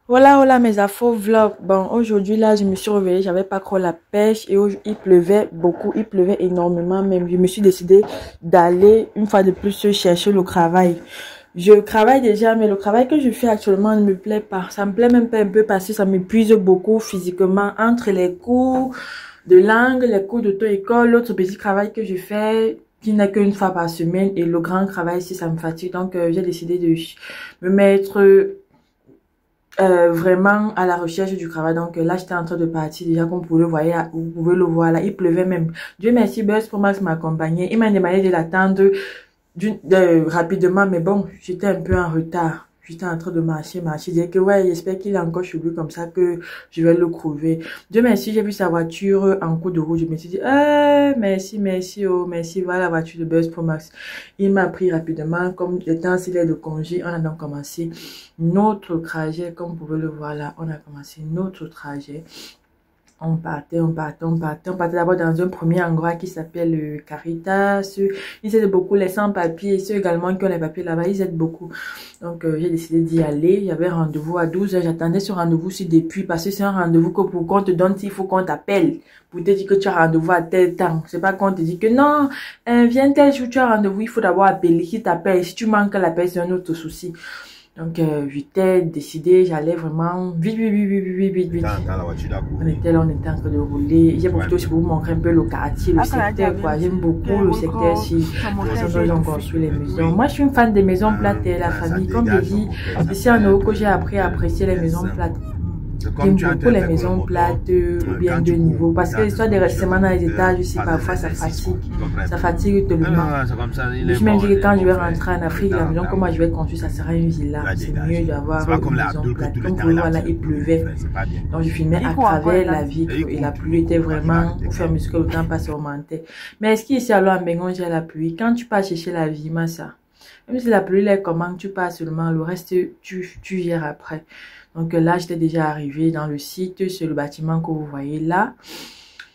Voilà, voilà mes infos vlog. Bon, aujourd'hui là, je me suis réveillée, j'avais pas trop la pêche et il pleuvait beaucoup, il pleuvait énormément même. Je me suis décidée d'aller une fois de plus chercher le travail. Je travaille déjà, mais le travail que je fais actuellement ne me plaît pas. Ça me plaît même pas un peu parce que ça m'épuise beaucoup physiquement entre les cours de langue, les cours d'auto-école, l'autre petit travail que je fais qui n'est qu'une fois par semaine et le grand travail si ça me fatigue. Donc, j'ai décidé de me mettre vraiment à la recherche du travail. Donc là, j'étais en train de partir déjà, comme vous pouvez le voir là, il pleuvait même. Dieu merci, Buzz pour Max m'accompagnait. Il m'a demandé de l'attendre rapidement, mais bon, j'étais un peu en retard. J'étais en train de marcher. Je disais que ouais, j'espère qu'il est encore chez lui comme ça que je vais le trouver. Dieu merci, j'ai vu sa voiture en cours de route. Je me suis dit, merci, merci, oh, merci, voilà la voiture de Buzz Pro Max. Il m'a pris rapidement, comme le temps s'il est de congé, on a donc commencé notre trajet, comme vous pouvez le voir là, on a commencé notre trajet. On partait d'abord dans un premier endroit qui s'appelle Caritas. Ils aident beaucoup les sans-papiers, ceux également qui ont les papiers là-bas, ils aident beaucoup. Donc, j'ai décidé d'y aller. J'avais rendez-vous à 12 h. J'attendais ce rendez-vous-ci depuis, parce que c'est un rendez-vous que pour qu'on te donne, il faut qu'on t'appelle. Pour te dire que tu as rendez-vous à tel temps. C'est pas qu'on te dit que non, viens tel jour, tu as rendez-vous, il faut d'abord appeler qui t'appelle. Si tu manques l'appel, c'est un autre souci. Donc, j'étais décidée, j'allais vraiment vite. On était là, on était en train de rouler. J'ai profité aussi pour vous montrer un peu le quartier, le secteur, quoi. J'aime beaucoup le secteur ici. Ils ont construit les maisons. Moi, je suis une fan des maisons plates et la famille. Comme je dis, ici en Europe, j'ai appris à apprécier les maisons plates. J'aime beaucoup les maisons plates ou bien de niveau. Parce que l'histoire des restements dans les étages aussi, parfois, ça fatigue. Ça fatigue tout le monde. Je me dis que quand je vais rentrer en Afrique, la maison que moi je vais construire, ça sera une villa. C'est mieux d'avoir une maison plate. Comme vous voyez, là, il pleuvait. Donc, je filmais à travers la vitre et la pluie était vraiment, au fur et à mesure que le temps passe, augmentait. Mais est-ce qu'ici, alors, en Bengon, j'ai la pluie? Quand tu pars chercher la vie, ça. Même si la pluie est comment, tu pars seulement, le reste, tu gères après. Donc là, j'étais déjà arrivée dans le site, c'est le bâtiment que vous voyez là.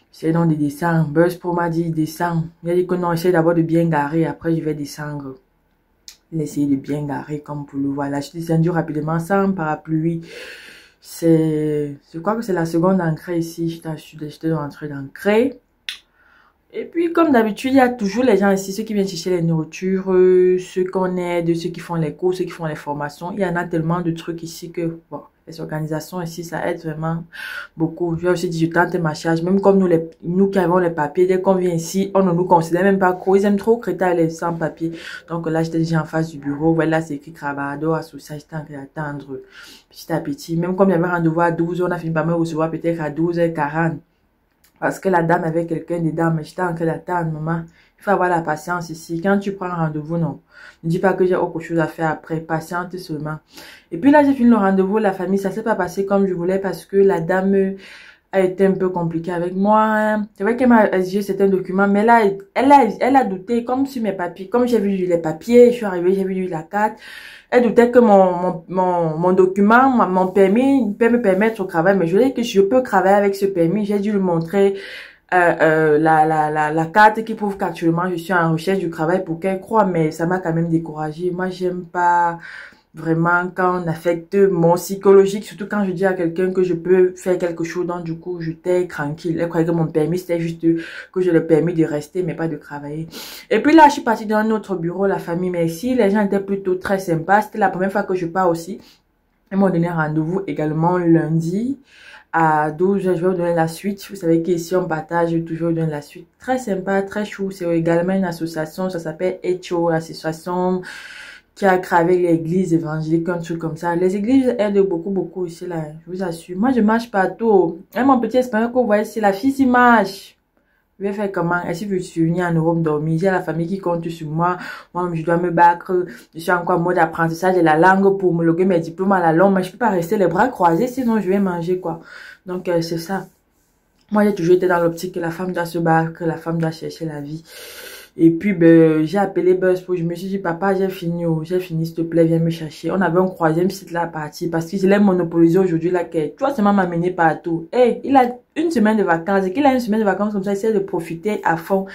C'est donc de descendre. Buzz Pro m'a dit descendre. Il a dit que non, essaye d'abord de bien garer, après je vais descendre. Il a essayé de bien garer comme pour le voir. Là, je suis descendue rapidement sans parapluie. Je crois que c'est la seconde entrée ici. J'étais rentrée d'entrée. Et puis, comme d'habitude, il y a toujours les gens ici, ceux qui viennent chercher les nourritures, ceux qu'on aide, ceux qui font les cours, ceux qui font les formations. Il y en a tellement de trucs ici que, bon, les organisations ici, ça aide vraiment beaucoup. Je vais aussi dire, je tente ma charge. Même comme nous qui avons les papiers, dès qu'on vient ici, on ne nous considère même pas trop. Ils aiment trop créter les sans-papiers. Donc là, j'étais déjà en face du bureau. Voilà, c'est écrit Cravado, Association, j'étais en train d'attendre petit à petit. Même comme il y avait rendez-vous à 12 h, on a fini par me recevoir peut-être à 12 h 40. Parce que la dame avait quelqu'un dedans, mais j'étais en train d'attendre, maman. Il faut avoir la patience ici. Quand tu prends un rendez-vous, non. Ne dis pas que j'ai autre chose à faire après. Patiente seulement. Et puis là, j'ai fini le rendez-vous. La famille, ça s'est pas passé comme je voulais parce que la dame a été un peu compliquée avec moi. C'est vrai qu'elle m'a exigé certains documents, mais là, elle a douté comme sur mes papiers. Comme j'ai vu les papiers, je suis arrivée, j'ai vu la carte. Elle doutait que mon document, mon permis peut me permettre au travail, mais je lui ai dit que je peux travailler avec ce permis. J'ai dû lui montrer la carte qui prouve qu'actuellement je suis en recherche du travail pour qu'elle croie, mais ça m'a quand même découragée. Moi, j'aime pas vraiment quand on affecte mon psychologique, surtout quand je dis à quelqu'un que je peux faire quelque chose, donc du coup j'étais tranquille. Elle croyait que mon permis c'était juste que j'ai le permis de rester mais pas de travailler. Et puis là je suis partie dans un autre bureau, la famille merci, les gens étaient plutôt très sympas, c'était la première fois que je pars aussi. Ils m'ont donné rendez-vous également lundi à 12 h, je vais vous donner la suite. Vous savez qu'ici on partage, je vais toujours vous donner la suite. Très sympa, très chou, c'est également une association, ça s'appelle ECHO, association qui a créé l'église évangélique, un truc comme ça. Les églises aident beaucoup ici, là, je vous assure. Moi, je marche partout. Et mon petit espagnol que vous voyez, c'est la fille qui marche. Je vais faire comment? Est-ce que je suis venue en Europe dormir? J'ai la famille qui compte sur moi. Moi, je dois me battre. Je suis encore en mode apprentissage de la langue pour me loguer mes diplômes à la longue. Mais je peux pas rester les bras croisés, sinon je vais manger, quoi. Donc, c'est ça. Moi, j'ai toujours été dans l'optique que la femme doit se battre, que la femme doit chercher la vie. Et puis, ben, j'ai appelé Buzzsprout. Je me suis dit, papa, j'ai fini, s'il te plaît, viens me chercher. On avait un 3e site là à partir parce que je l'ai monopolisé aujourd'hui là. Tu vois, ça m'a amené partout. Et il a une semaine de vacances. Et qu'il a une semaine de vacances comme ça, il essaie de profiter à fond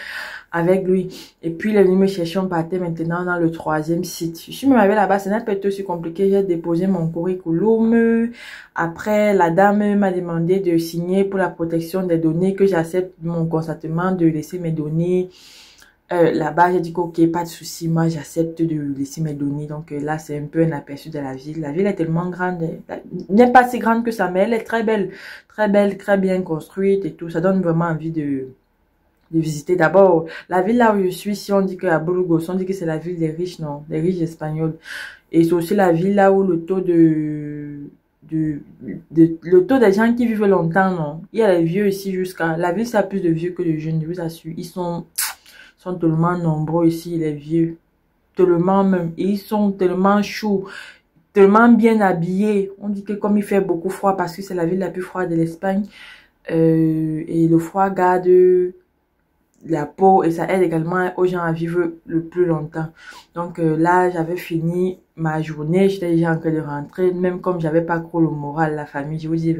avec lui. Et puis, il est venu me chercher. On partait maintenant dans le 3e site. Je suis même arrivée là-bas. Ça n'a pas été aussi compliqué. J'ai déposé mon curriculum. Après, la dame m'a demandé de signer pour la protection des données, que j'accepte mon consentement de laisser mes données. Là-bas, j'ai dit que ok, pas de souci, moi j'accepte de laisser mes données. Donc là, c'est un peu un aperçu de la ville. La ville est tellement grande, elle n'est pas si grande que ça, mais elle est très belle, très bien construite et tout. Ça donne vraiment envie de visiter. D'abord, la ville là où je suis, si on dit qu'à Burgos, on dit que c'est la ville des riches, non, des riches espagnols. Et c'est aussi la ville là où le taux le taux des gens qui vivent longtemps, non. Il y a les vieux ici jusqu'à, la ville ça a plus de vieux que de jeunes, je vous assure. Ils sont tellement nombreux ici, les vieux. Tellement même. Et ils sont tellement chauds, tellement bien habillés. On dit que comme il fait beaucoup froid, parce que c'est la ville la plus froide de l'Espagne, et le froid garde la peau et ça aide également aux gens à vivre le plus longtemps. Donc là, j'avais fini ma journée, j'étais déjà en train de rentrer, même comme j'avais pas trop le moral, la famille, je vous dis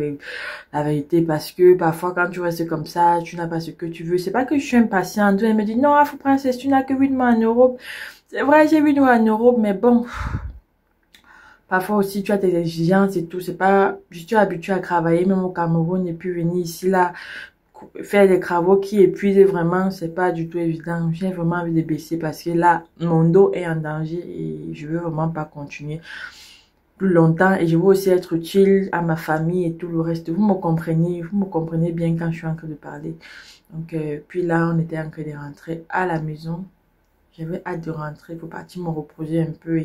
la vérité, parce que parfois quand tu restes comme ça, tu n'as pas ce que tu veux. C'est pas que je suis impatiente, elle me dit non, faut princesse, tu n'as que 8 mois en Europe. C'est vrai, j'ai 8 mois en Europe, mais bon, parfois aussi tu as tes exigences et tout, c'est pas, je suis habituée à travailler même au Cameroun et puis venir ici là, faire des travaux qui épuisent vraiment, c'est pas du tout évident. J'ai vraiment envie de baisser parce que là, mon dos est en danger et je veux vraiment pas continuer plus longtemps. Et je veux aussi être utile à ma famille et tout le reste. Vous me comprenez bien quand je suis en train de parler. Donc, puis là, on était en train de rentrer à la maison. J'avais hâte de rentrer pour partir me reposer un peu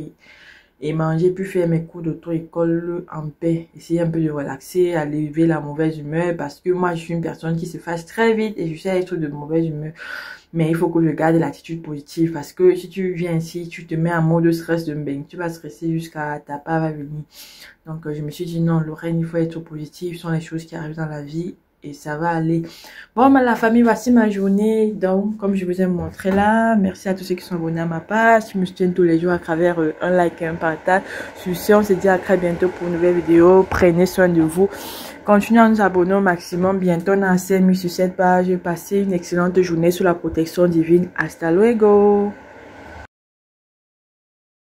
et manger, puis faire mes cours d'auto-école en paix, essayer un peu de relaxer, à lever la mauvaise humeur, parce que moi je suis une personne qui se fâche très vite et je sais être de mauvaise humeur, mais il faut que je garde l'attitude positive, parce que si tu viens ici, tu te mets en mode stress de bain, tu vas stresser jusqu'à ta part va venir. Donc je me suis dit non, Lorraine, il faut être positif, ce sont les choses qui arrivent dans la vie et ça va aller. Bon, la famille, voici ma journée. Donc, comme je vous ai montré là, merci à tous ceux qui sont abonnés à ma page, qui me soutiennent tous les jours à travers un like et un partage. Sur ce, on se dit à très bientôt pour une nouvelle vidéo. Prenez soin de vous. Continuez à nous abonner au maximum. Bientôt, on a 5000 sur cette page. Passez une excellente journée sous la protection divine. Hasta luego.